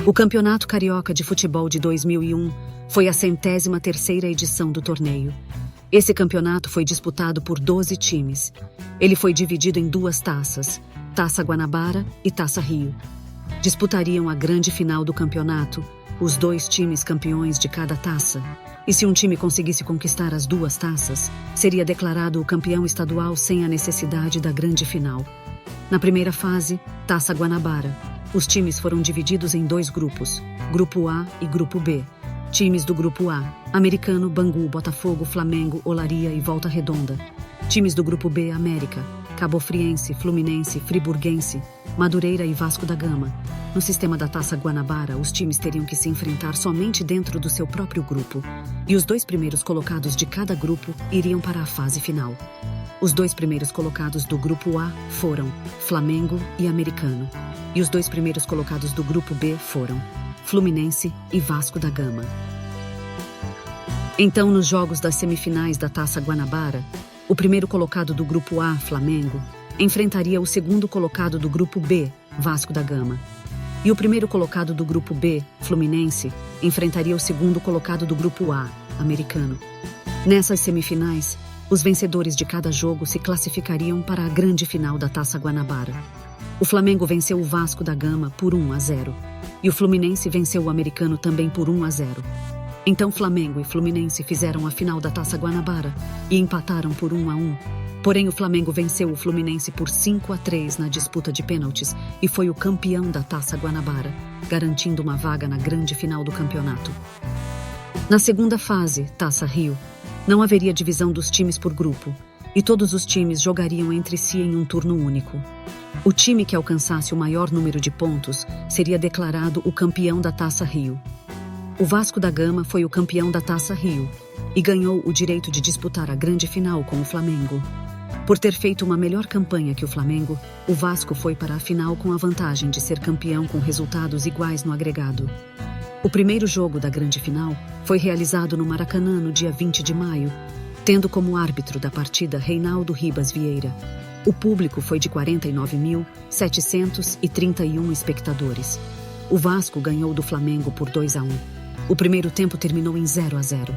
O Campeonato Carioca de Futebol de 2001 foi a 103ª edição do torneio. Esse campeonato foi disputado por 12 times. Ele foi dividido em duas taças, Taça Guanabara e Taça Rio. Disputariam a grande final do campeonato, os dois times campeões de cada taça. E se um time conseguisse conquistar as duas taças, seria declarado o campeão estadual sem a necessidade da grande final. Na primeira fase, Taça Guanabara, os times foram divididos em dois grupos, Grupo A e Grupo B. Times do Grupo A, Americano, Bangu, Botafogo, Flamengo, Olaria e Volta Redonda. Times do Grupo B, América, Cabofriense, Fluminense, Friburguense, Madureira e Vasco da Gama. No sistema da Taça Guanabara, os times teriam que se enfrentar somente dentro do seu próprio grupo, e os dois primeiros colocados de cada grupo iriam para a fase final. Os dois primeiros colocados do Grupo A foram Flamengo e Americano, e os dois primeiros colocados do Grupo B foram Fluminense e Vasco da Gama. Então, nos jogos das semifinais da Taça Guanabara, o primeiro colocado do Grupo A, Flamengo, enfrentaria o segundo colocado do Grupo B, Vasco da Gama. E o primeiro colocado do Grupo B, Fluminense, enfrentaria o segundo colocado do Grupo A, Americano. Nessas semifinais, os vencedores de cada jogo se classificariam para a grande final da Taça Guanabara. O Flamengo venceu o Vasco da Gama por 1-0, e o Fluminense venceu o Americano também por 1-0. Então Flamengo e Fluminense fizeram a final da Taça Guanabara e empataram por 1-1. Porém, o Flamengo venceu o Fluminense por 5-3 na disputa de pênaltis e foi o campeão da Taça Guanabara, garantindo uma vaga na grande final do campeonato. Na segunda fase, Taça Rio, não haveria divisão dos times por grupo, e todos os times jogariam entre si em um turno único. O time que alcançasse o maior número de pontos seria declarado o campeão da Taça Rio. O Vasco da Gama foi o campeão da Taça Rio e ganhou o direito de disputar a grande final com o Flamengo. Por ter feito uma melhor campanha que o Flamengo, o Vasco foi para a final com a vantagem de ser campeão com resultados iguais no agregado. O primeiro jogo da grande final foi realizado no Maracanã no dia 20 de maio, tendo como árbitro da partida Reinaldo Ribas Vieira. O público foi de 49.731 espectadores. O Vasco ganhou do Flamengo por 2-1. O primeiro tempo terminou em 0-0.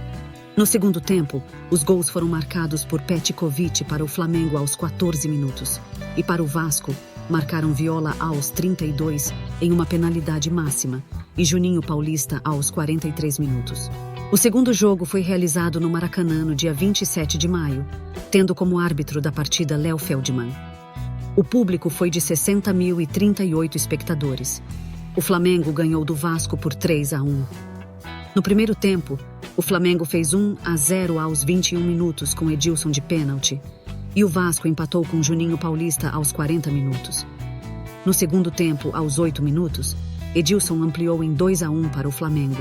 No segundo tempo, os gols foram marcados por Petkovic para o Flamengo aos 14 minutos. E para o Vasco, marcaram Viola aos 32 em uma penalidade máxima e Juninho Paulista aos 43 minutos. O segundo jogo foi realizado no Maracanã no dia 27 de maio, tendo como árbitro da partida Léo Feldman. O público foi de 60.038 espectadores. O Flamengo ganhou do Vasco por 3-1. No primeiro tempo, o Flamengo fez 1-0 aos 21 minutos com Edilson de pênalti, e o Vasco empatou com Juninho Paulista aos 40 minutos. No segundo tempo, aos 8 minutos, Edilson ampliou em 2-1 para o Flamengo.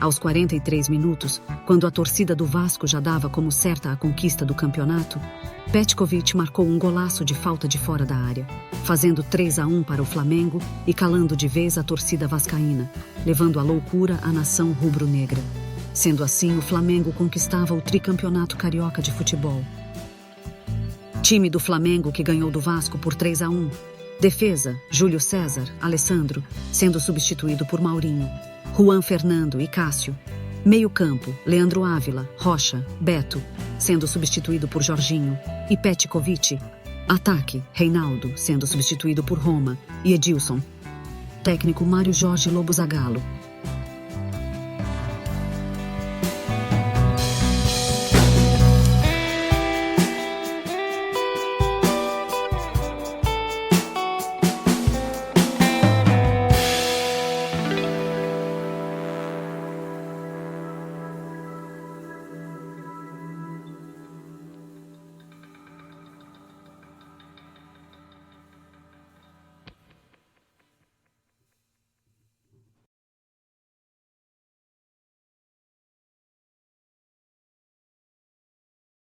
Aos 43 minutos, quando a torcida do Vasco já dava como certa a conquista do campeonato, Petkovic marcou um golaço de falta de fora da área, fazendo 3-1 para o Flamengo e calando de vez a torcida vascaína, levando à loucura a nação rubro-negra. Sendo assim, o Flamengo conquistava o tricampeonato carioca de futebol. Time do Flamengo que ganhou do Vasco por 3-1. Defesa, Júlio César, Alessandro, sendo substituído por Maurinho, Juan Fernando e Cássio. Meio-campo, Leandro Ávila, Rocha, Beto, sendo substituído por Jorginho, e Petkovic. Ataque, Reinaldo, sendo substituído por Roma, e Edilson. Técnico Mário Jorge Lobo Zagallo.